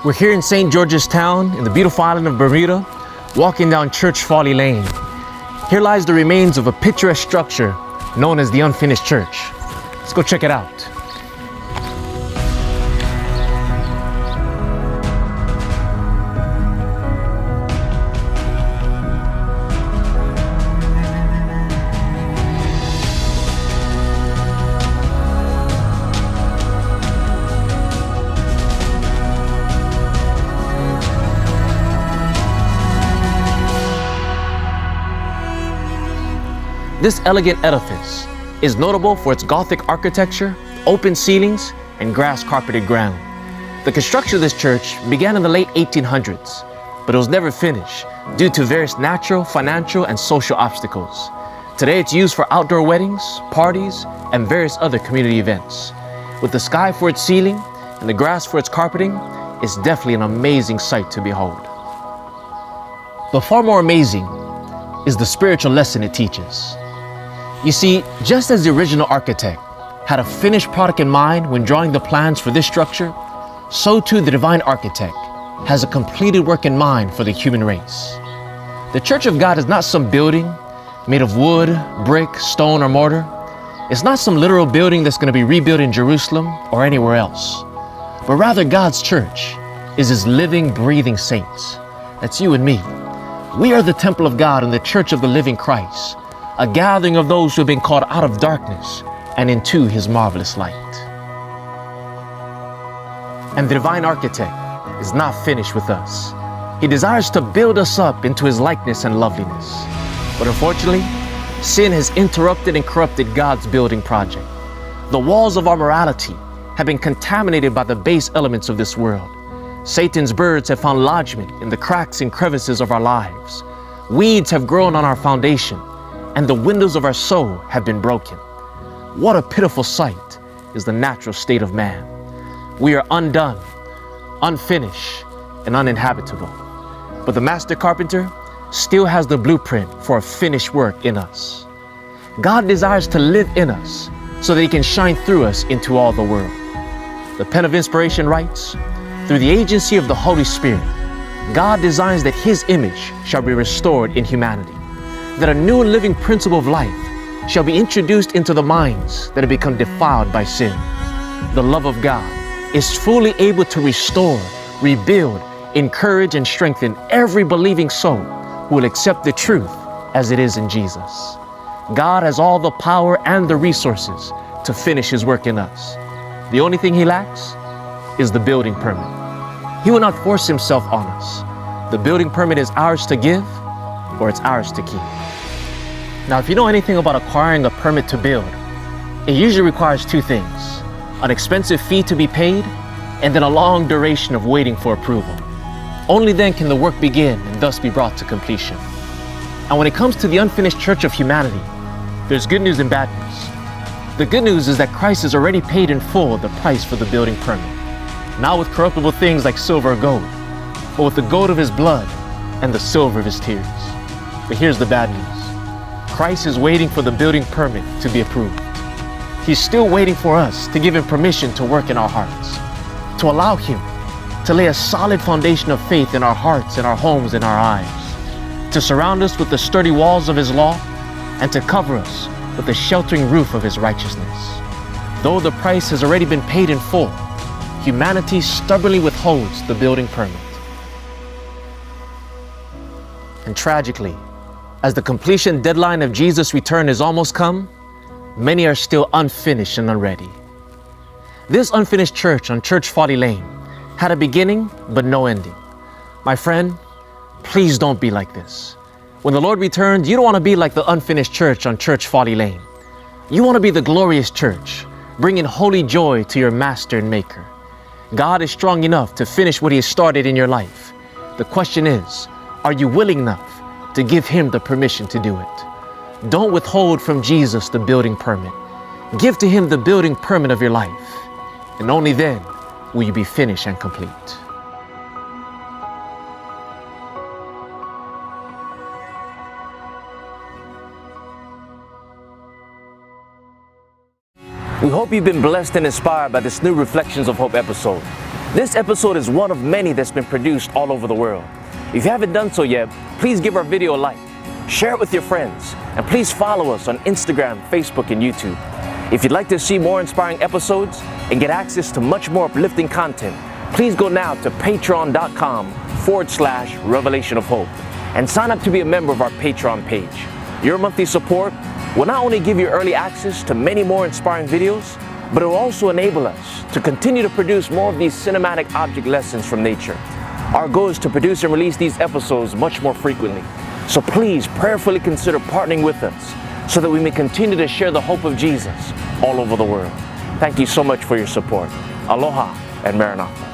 We're here in St. George's Town in the beautiful island of Bermuda, walking down Church Folly Lane. Here lies the remains of a picturesque structure known as the unfinished church. Let's go check it out. This elegant edifice is notable for its Gothic architecture, open ceilings, and grass-carpeted ground. The construction of this church began in the late 1800s, but it was never finished due to various natural, financial, and social obstacles. Today it's used for outdoor weddings, parties, and various other community events. With the sky for its ceiling and the grass for its carpeting, it's definitely an amazing sight to behold. But far more amazing is the spiritual lesson it teaches. You see, just as the original architect had a finished product in mind when drawing the plans for this structure, so too the divine architect has a completed work in mind for the human race. The Church of God is not some building made of wood, brick, stone, or mortar. It's not some literal building that's going to be rebuilt in Jerusalem or anywhere else, but rather God's church is His living, breathing saints. That's you and me. We are the temple of God and the church of the living Christ, a gathering of those who have been called out of darkness and into His marvelous light. And the divine architect is not finished with us. He desires to build us up into His likeness and loveliness. But unfortunately, sin has interrupted and corrupted God's building project. The walls of our morality have been contaminated by the base elements of this world. Satan's birds have found lodgment in the cracks and crevices of our lives. Weeds have grown on our foundation, and the windows of our soul have been broken. What a pitiful sight is the natural state of man. We are undone, unfinished, and uninhabitable. But the master carpenter still has the blueprint for a finished work in us. God desires to live in us so that He can shine through us into all the world. The pen of inspiration writes, through the agency of the Holy Spirit, God designs that His image shall be restored in humanity, that a new and living principle of life shall be introduced into the minds that have become defiled by sin. The love of God is fully able to restore, rebuild, encourage, and strengthen every believing soul who will accept the truth as it is in Jesus. God has all the power and the resources to finish His work in us. The only thing He lacks is the building permit. He will not force Himself on us. The building permit is ours to give, or it's ours to keep. Now, if you know anything about acquiring a permit to build, it usually requires two things: an expensive fee to be paid, and then a long duration of waiting for approval. Only then can the work begin and thus be brought to completion. And when it comes to the unfinished church of humanity, there's good news and bad news. The good news is that Christ has already paid in full the price for the building permit, not with corruptible things like silver or gold, but with the gold of His blood and the silver of His tears. But here's the bad news. Christ is waiting for the building permit to be approved. He's still waiting for us to give Him permission to work in our hearts, to allow Him to lay a solid foundation of faith in our hearts, in our homes, in our lives, to surround us with the sturdy walls of His law, and to cover us with the sheltering roof of His righteousness. Though the price has already been paid in full, humanity stubbornly withholds the building permit. And tragically, as the completion deadline of Jesus' return has almost come, many are still unfinished and unready. This unfinished church on Church Folly Lane had a beginning but no ending. My friend, please don't be like this. When the Lord returns, you don't want to be like the unfinished church on Church Folly Lane. You want to be the glorious church, bringing holy joy to your Master and Maker. God is strong enough to finish what He has started in your life. The question is, are you willing enough to give Him the permission to do it? Don't withhold from Jesus the building permit. Give to Him the building permit of your life, and only then will you be finished and complete. We hope you've been blessed and inspired by this new Reflections of Hope episode. This episode is one of many that's been produced all over the world. If you haven't done so yet, please give our video a like, share it with your friends, and please follow us on Instagram, Facebook, and YouTube. If you'd like to see more inspiring episodes and get access to much more uplifting content, please go now to patreon.com/Revelation of Hope and sign up to be a member of our Patreon page. Your monthly support will not only give you early access to many more inspiring videos, but it will also enable us to continue to produce more of these cinematic object lessons from nature. Our goal is to produce and release these episodes much more frequently. So please prayerfully consider partnering with us so that we may continue to share the hope of Jesus all over the world. Thank you so much for your support. Aloha and Maranatha.